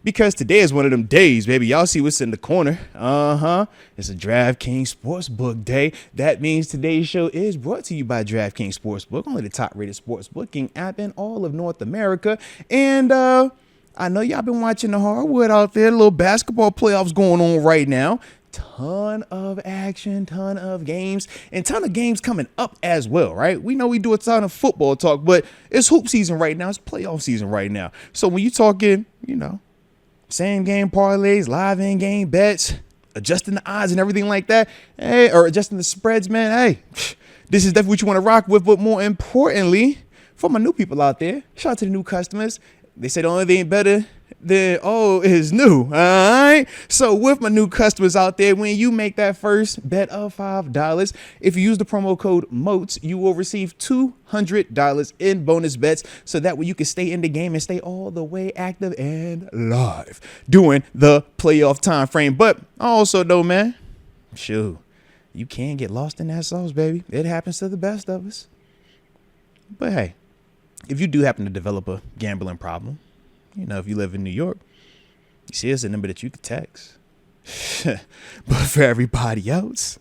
because today is one of them days, baby. Y'all see what's in the corner. It's a DraftKings Sportsbook day. That means today's show is brought to you by DraftKings Sportsbook, only the top-rated sports booking app in all of North America. And I know y'all been watching the hardwood out there. Little basketball playoffs going on right now. Ton of action, ton of games, and ton of games coming up as well, right? We know we do a ton of football talk, but it's hoop season right now. It's playoff season right now. So when you talking, same game parlays, live in game bets, adjusting the odds and everything like that, hey, or adjusting the spreads, man, hey, this is definitely what you want to rock with. But more importantly, for my new people out there, shout out to the new customers. They say the only thing better than is new. All right. So with my new customers out there, when you make that first bet of $5, if you use the promo code Moats, you will receive $200 in bonus bets. So that way you can stay in the game and stay all the way active and live during the playoff time frame. But also though, man, shoot, you can get lost in that sauce, baby. It happens to the best of us. But hey, if you do happen to develop a gambling problem, if you live in New York, you see it's a number that you could text. But for everybody else,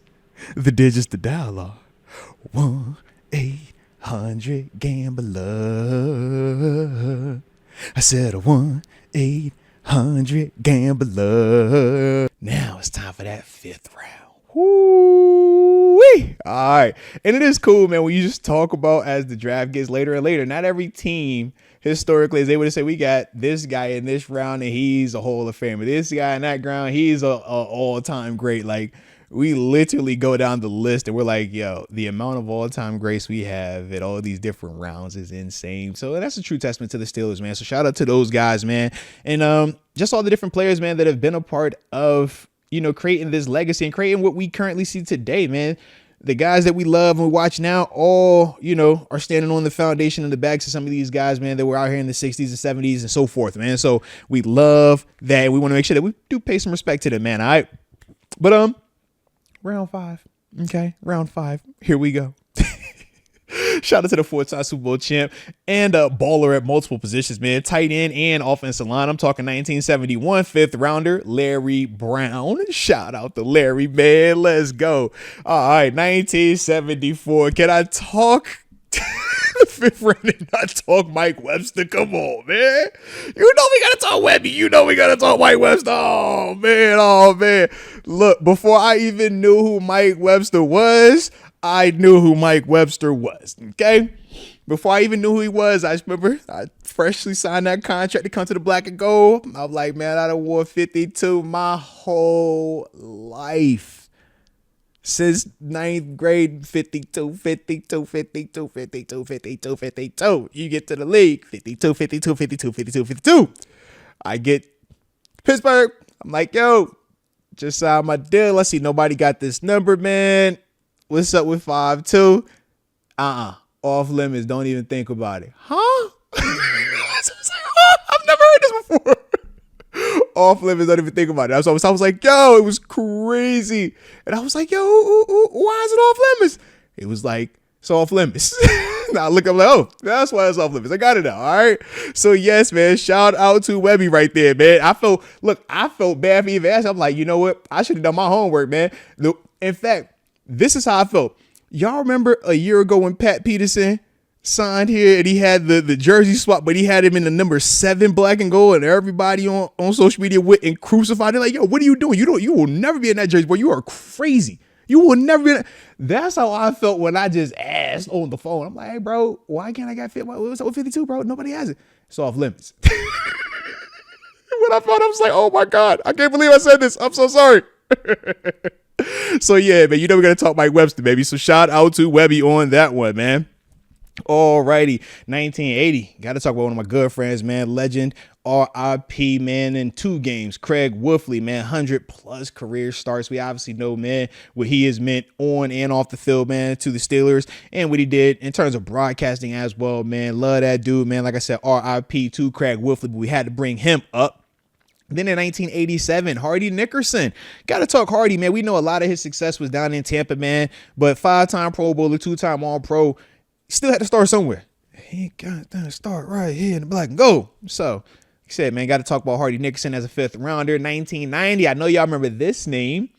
the digits to dial are 1-800-GAMBLER. I said a 1-800-GAMBLER. Now it's time for that fifth round. Woo-wee. All right. And it is cool, man, when you just talk about as the draft gets later and later, not every team historically is able to say, we got this guy in this round and he's a Hall of Famer. This guy in that round, he's a all-time great. Like, we literally go down the list and we're like, yo, the amount of all-time greats we have at all these different rounds is insane. So that's a true testament to the Steelers, man. So shout out to those guys, man. And just all the different players, man, that have been a part of, creating this legacy and creating what we currently see today, man. The guys that we love and we watch now all, are standing on the foundation and the backs of some of these guys, man, that were out here in the 60s and 70s and so forth, man. So we love that. We want to make sure that we do pay some respect to them, man. All right. But round 5. Okay. Round 5. Here we go. Shout out to the 4-time Super Bowl champ and a baller at multiple positions, man. Tight end and offensive line. I'm talking 1971 fifth rounder, Larry Brown. Shout out to Larry, man. Let's go. All right, 1974. Can I talk fifth round and not talk Mike Webster? Come on, man. We got to talk Webby. We got to talk Mike Webster. Oh, man. Look, before I even knew who Mike Webster was, I knew who Mike Webster was, okay? Before I even knew who he was, I remember I freshly signed that contract to come to the black and gold. I was like, man, I done wore 52 my whole life. Since 9th grade, 52. You get to the league, 52. I get Pittsburgh. I'm like, yo, just signed my deal. Let's see, nobody got this number, man. What's up with 5'2"? Off limits. Don't even think about it. Huh? I've never heard this before. Off limits. Don't even think about it. So I was like, yo, it was crazy. And I was like, yo, why is it off limits? It was like, it's off limits. Now look, I'm like, oh, that's why it's off limits. I got it now. All right. So yes, man, shout out to Webby right there, man. I felt bad for even asking. I'm like, you know what? I should have done my homework, man. In fact, this is how I felt. Y'all remember a year ago when Pat Peterson signed here and he had the jersey swap, but he had him in the number 7 black and gold, and everybody on social media went and crucified him like, yo, what are you doing? You will never be in that jersey, boy. You are crazy. You will never be in that. That's how I felt when I just asked on the phone. I'm like, hey, bro, why can't I get fit? What's up with 52, bro? Nobody has it. It's off limits. When I thought, I was like, oh my God, I can't believe I said this. I'm so sorry. So yeah, man, we're gonna talk Mike Webster, baby. So shout out to Webby on that one, man. Alrighty, 1980. Got to talk about one of my good friends, man. Legend, R.I.P., man, in 2 games. Craig Wolfley, man, 100+ career starts. We obviously know, man, what he has meant on and off the field, man, to the Steelers, and what he did in terms of broadcasting as well, man. Love that dude, man. Like I said, R.I.P. to Craig Wolfley, but we had to bring him up. Then in 1987, Hardy Nickerson. Got to talk Hardy, man. We know a lot of his success was down in Tampa, man, but 5-time Pro Bowler, 2-time All-Pro, still had to start somewhere. He got to start right here in the black and gold. So Said, man, got to talk about Hardy Nickerson as a 5th rounder, 1990. I know y'all remember this name.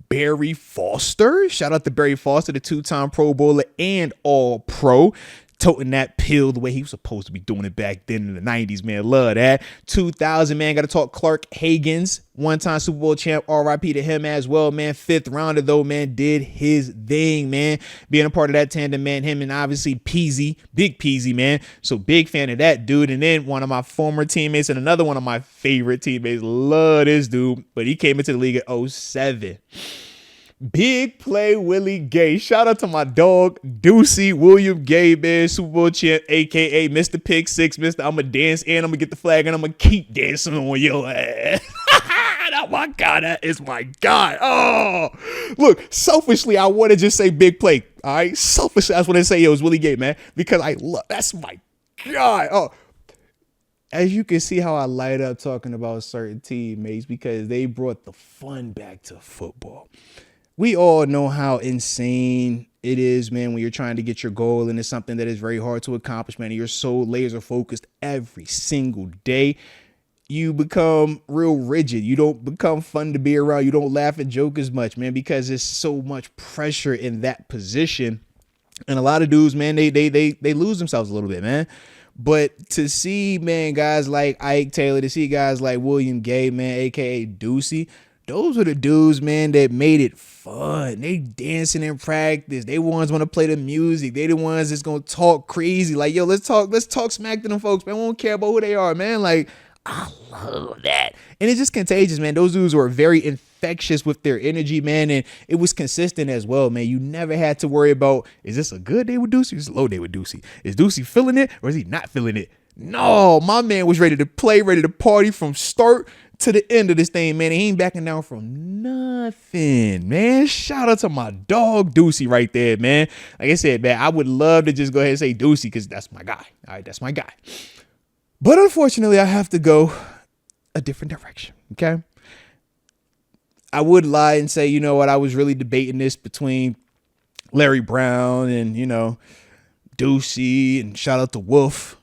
Barry Foster. Shout out to Barry Foster, the 2-time Pro Bowler and All-Pro. Toting that pill the way he was supposed to be doing it back then in the 90s, man. Love that. 2000, man. Got to talk Clark Haggans, 1-time Super Bowl champ. RIP to him as well, man. 5th rounder, though, man. Did his thing, man. Being a part of that tandem, man. Him and obviously Peasy, Big Peasy, man. So big fan of that dude. And then one of my former teammates and another one of my favorite teammates. Love this dude. But he came into the league at 2007. Big play Willie Gay. Shout out to my dog, Deucey William Gay, man. Super Bowl champ, a.k.a. Mr. Pick Six. Mr. I'm going to dance and I'm going to get the flag and I'm going to keep dancing on your ass. Oh, my God. That is my God. Oh, look, selfishly, I want to just say big play. All right. Selfishly, I just want to say, yo, it's Willie Gay, man, because I love, that's my God. Oh, as you can see how I light up talking about certain teammates because they brought the fun back to football. We all know how insane it is, man, when you're trying to get your goal and it's something that is very hard to accomplish, man. And you're so laser focused every single day. You become real rigid. You don't become fun to be around. You don't laugh and joke as much, man, because there's so much pressure in that position. And a lot of dudes, man, they lose themselves a little bit, man. But to see, man, guys like Ike Taylor, to see guys like William Gay, man, a.k.a. Deucey, those were the dudes, man, that made it fun. They dancing in practice. They ones want to play the music. They the ones that's going to talk crazy. Like, yo, let's talk smack to them folks, man. We don't care about who they are, man. Like, I love that. And it's just contagious, man. Those dudes were very infectious with their energy, man. And it was consistent as well, man. You never had to worry about, is this a good day with Deucey? Or is it a low day with Deucey? Is Deucey feeling it or is he not feeling it? No, my man was ready to play, ready to party from start to the end of this thing, man. He ain't backing down from nothing, man. Shout out to my dog Deucey right there, man. Like I said, man, I would love to just go ahead and say Deucey because that's my guy. All right, that's my guy. But unfortunately, I have to go a different direction, okay? I would lie and say, you know what, I was really debating this between Larry Brown and, you know, Deucey, and shout out to Wolf.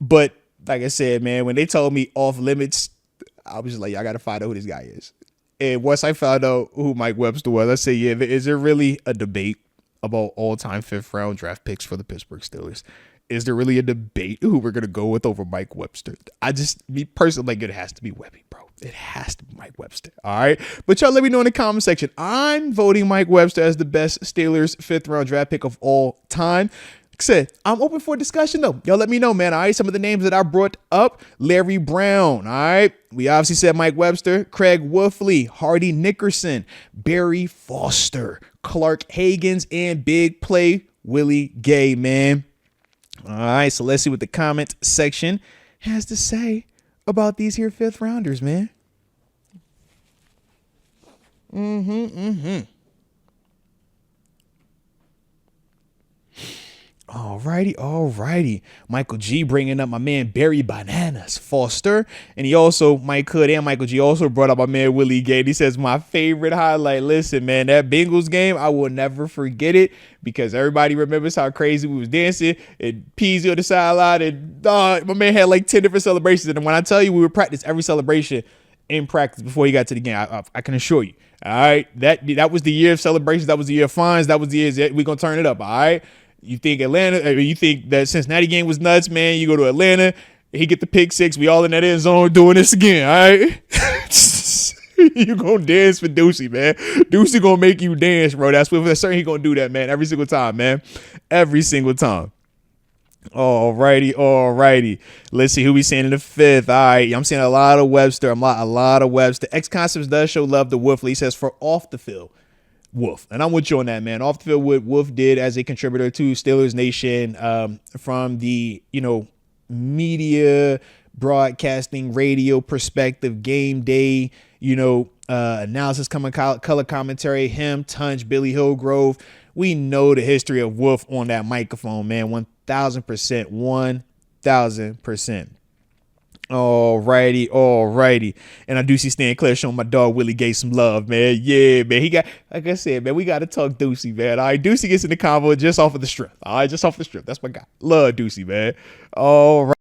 But like I said, man, when they told me off limits, I was just like, I got to find out who this guy is. And once I found out who Mike Webster was, I said, yeah, is there really a debate about all-time 5th round draft picks for the Pittsburgh Steelers? Is there really a debate who we're going to go with over Mike Webster? Me personally, like, it has to be Webby, bro. It has to be Mike Webster. All right. But y'all let me know in the comment section. I'm voting Mike Webster as the best Steelers 5th round draft pick of all time. Like I said, I'm open for discussion, though. Y'all let me know, man. All right. Some of the names that I brought up: Larry Brown. All right. We obviously said Mike Webster, Craig Wolfley, Hardy Nickerson, Barry Foster, Clark Haggans, and big play Willie Gay, man. All right. So let's see what the comment section has to say about these here 5th rounders, man. Alrighty. Michael G bringing up my man Barry Bananas Foster. And he also, Mike Hood and Michael G also brought up my man Willie Gay. He says, my favorite highlight. Listen, man, that Bengals game, I will never forget it because everybody remembers how crazy we was dancing and Peasy on the sideline. And my man had like 10 different celebrations. And when I tell you we would practice every celebration in practice before he got to the game, I can assure you. All right. That was the year of celebrations. That was the year of fines. That was the year we're going to turn it up. All right. You think you think that Cincinnati game was nuts, man. You go to Atlanta, he get the pick 6. We all in that end zone doing this again, all right? You gonna dance for Deucey, man. Deucey gonna make you dance, bro. That's certain he gonna do that, man. Every single time, man. Every single time. Alrighty. Let's see who we seeing in the 5th. All right, I'm seeing a lot of Webster. A lot of Webster. X Concepts does show love to Wolfley. He says for off the field, Wolf. And I'm with you on that, man. Off the field, what Wolf did as a contributor to Steelers Nation, from the, media, broadcasting, radio perspective, game day, analysis, color commentary, him, Tunch, Billy Hillgrove. We know the history of Wolf on that microphone, man. 1,000%. 1,000%. Alrighty. And I do see Stan Claire showing my dog Willie Gay some love, man. Yeah, man. He got, like I said, man, we got to talk Deucey, man. All right, Deucey gets in the convo just off of the strip. All right, just off the strip. That's my guy. Love Deucey, man. All right.